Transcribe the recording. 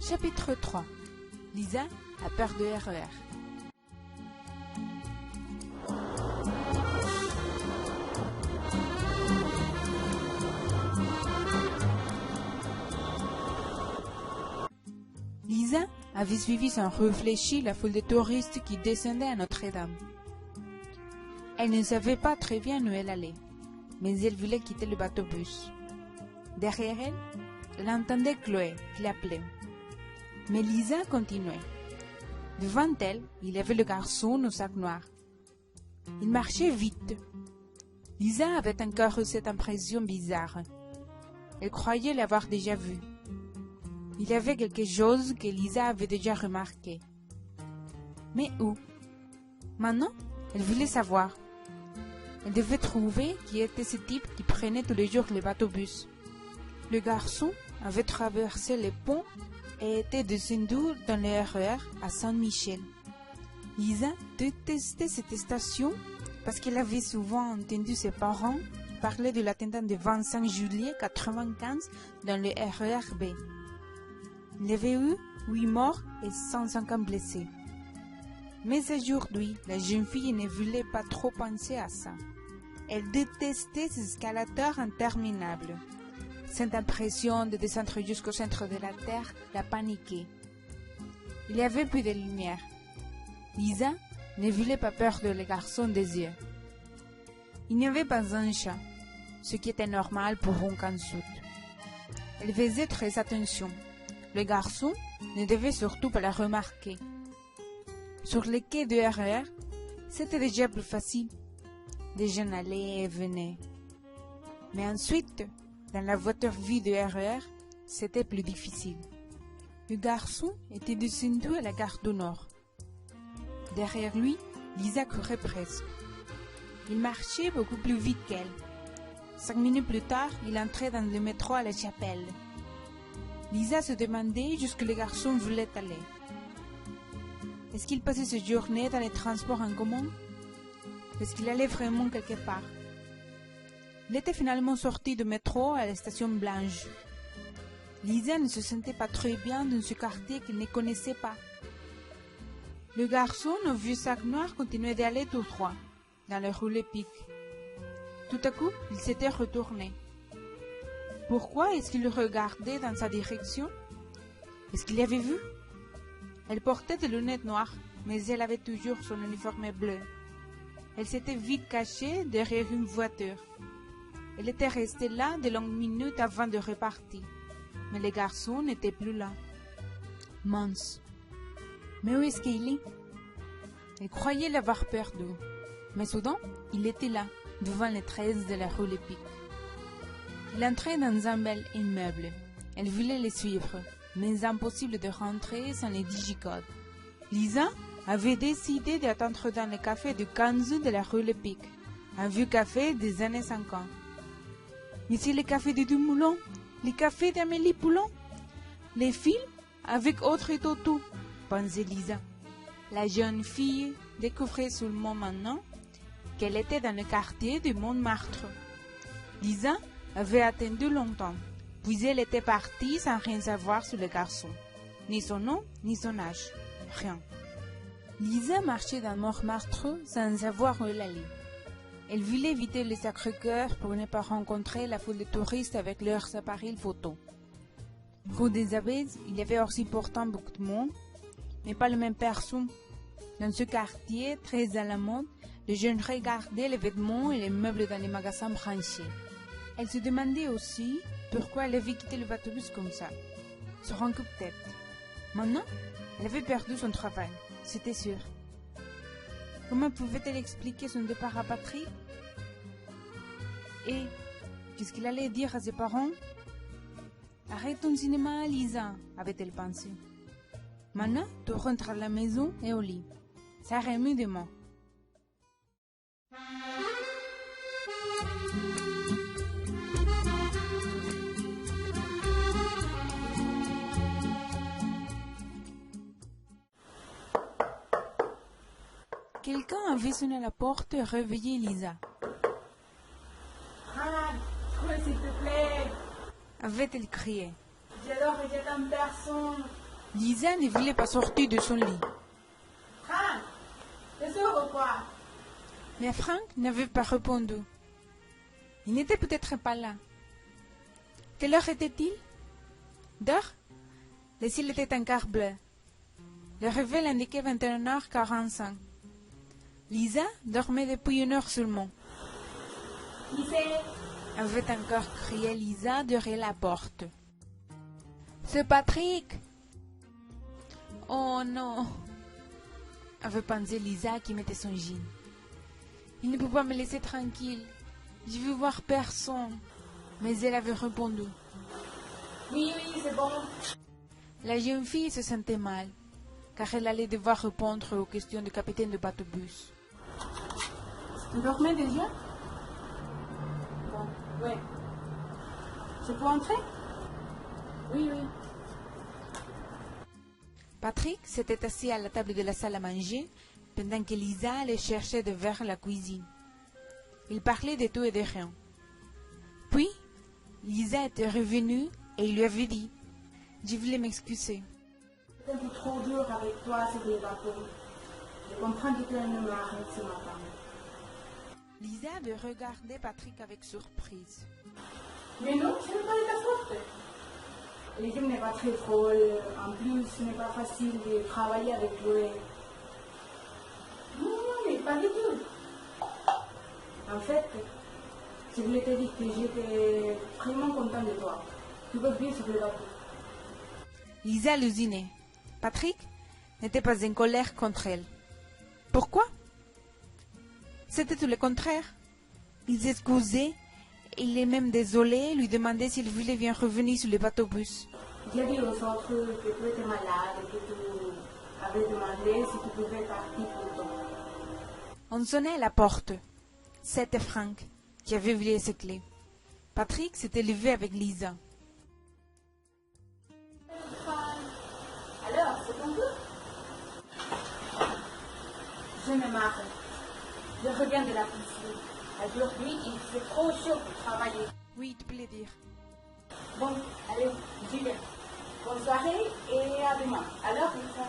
Chapitre 3. Lisa a peur de RER. Lisa avait suivi sans réfléchir la foule de touristes qui descendaient à Notre-Dame. Elle ne savait pas très bien où elle allait, mais elle voulait quitter le bateau-bus. Derrière elle entendait Chloé qui l'appelait. Mais Lisa continuait. Devant elle, il y avait le garçon au sac noir. Il marchait vite. Lisa avait encore eu cette impression bizarre. Elle croyait l'avoir déjà vu. Il y avait quelque chose que Lisa avait déjà remarqué. Mais où? Maintenant, elle voulait savoir. Elle devait trouver qui était ce type qui prenait tous les jours le bateau-bus. Le garçon avait traversé le pont et était descendu dans le RER à Saint-Michel. Lisa détestait cette station parce qu'elle avait souvent entendu ses parents parler de l'attentat du 25 juillet 1995 dans le RER B. Il y avait eu 8 morts et 150 blessés. Mais aujourd'hui, la jeune fille ne voulait pas trop penser à ça. Elle détestait ces escalators interminables. Cette impression de descendre jusqu'au centre de la Terre la paniquait. Il y avait plus de lumière. Lisa ne voulait pas perdre le garçon des yeux. Il n'y avait pas un chat, ce qui était normal pour un cansoute. Elle faisait très attention. Le garçon ne devait surtout pas la remarquer. Sur les quais du RER, c'était déjà plus facile. Les gens allaient et venaient. Mais ensuite, dans la voiture vide du RER, c'était plus difficile. Le garçon était descendu à la gare du Nord. Derrière lui, Lisa courait presque. Il marchait beaucoup plus vite qu'elle. 5 minutes plus tard, il entrait dans le métro à la Chapelle. Lisa se demandait jusqu'où le garçon voulait aller. Est-ce qu'il passait ses journées dans les transports en commun? Est-ce qu'il allait vraiment quelque part? Il était finalement sorti du métro à la station Blanche. Lisa ne se sentait pas très bien dans ce quartier qu'elle ne connaissait pas. Le garçon au vieux sac noir continuait d'aller tout droit, dans le rue Lepic. Tout à coup, il s'était retourné. Pourquoi est-ce qu'il regardait dans sa direction? Est-ce qu'il l'avait vu? Elle portait des lunettes noires, mais elle avait toujours son uniforme bleu. Elle s'était vite cachée derrière une voiture. Elle était restée là de longues minutes avant de repartir. Mais le garçon n'était plus là. Mince. Mais où est-ce qu'il est? Elle croyait l'avoir perdu. Mais soudain, il était là, devant les 13 de la rue Lepic. Il entrait dans un bel immeuble. Elle voulait le suivre, mais impossible de rentrer sans les digicodes. Lisa avait décidé d'attendre dans le café du 15 de la rue Lepic, un vieux café des années 50. Ici le café de Dumoulin, le café d'Amélie Poulain, les films avec Audrey Tautou, pensait Lisa. La jeune fille découvrait seulement maintenant qu'elle était dans le quartier de Montmartre. Lisa avait attendu longtemps, puis elle était partie sans rien savoir sur le garçon, ni son nom, ni son âge, rien. Lisa marchait dans Montmartre sans savoir où elle allait. Elle voulait éviter le Sacré-Cœur pour ne pas rencontrer la foule de touristes avec leurs appareils photo. Rue des Abbesses, il y avait aussi pourtant beaucoup de monde, mais pas les mêmes personnes. Dans ce quartier, très à la mode, les jeunes regardaient les vêtements et les meubles dans les magasins branchés. Elle se demandait aussi pourquoi elle avait quitté le bateau-bus comme ça, sur un coup de tête. Maintenant, elle avait perdu son travail, c'était sûr. Comment pouvait-elle expliquer son départ à Patrick? Et qu'est-ce qu'il allait dire à ses parents? Arrête ton cinéma, Lisa, avait-elle pensé. Maintenant, tu rentres à la maison et au lit. Ça remue demain. Quelqu'un avait sonné à la porte et réveillé Lisa. Ah, trouve s'il te plaît. avait-elle crié. Alors que j'ai une personne. Lisa ne voulait pas sortir de son lit. Franck, je sors ou quoi? Mais Franck n'avait pas répondu. Il n'était peut-être pas là. Quelle heure était-il? D'heure? Le ciel était encore bleu. Le réveil indiquait 21h45. Lisa dormait depuis 1 heure seulement. Qui c'est? Avait encore crié Lisa derrière la porte. C'est Patrick! Oh non! Avait pensé Lisa qui mettait son jean. Il ne peut pas me laisser tranquille. Je veux voir personne. Mais elle avait répondu. Oui, c'est bon. La jeune fille se sentait mal, car elle allait devoir répondre aux questions du capitaine de bateau-bus. Tu dormais déjà? Bon, oui. Je peux entrer? Oui. Patrick s'était assis à la table de la salle à manger, pendant que Lisa allait chercher des verres à la cuisine. Il parlait de tout et de rien. Puis, Lisa était revenue et il lui avait dit « Je voulais m'excuser. » C'est un peu trop dur avec toi sur les bateaux. Je comprends que tu es une marine ce matin. Lisa avait regardé Patrick avec surprise. Mais non, ce n'est pas de ta faute. L'équipe n'est pas très folle. En plus, ce n'est pas facile de travailler avec lui. Non, mais pas du tout. En fait, je voulais te dire que j'étais vraiment content de toi. Tu peux bien sur le bateau. Lisa l'usinait. Patrick n'était pas en colère contre elle. Pourquoi? C'était tout le contraire. Il s'excusait et il est même désolé, lui demandait s'il voulait bien revenir sur le bateau-bus. J'ai dit aux autres que tu étais malade et que tu avais demandé si tu pouvais partir plus tôt. On sonnait à la porte. C'était Franck, qui avait oublié ses clés. Patrick s'était levé avec Lisa. Alors, c'est ton tour? Je me marre. Je reviens de la piscine. Aujourd'hui, il fait trop chaud pour travailler. Oui, tu peux le dire. Bon, allez, j'y vais. Bonne soirée et à demain. Alors, Lisa.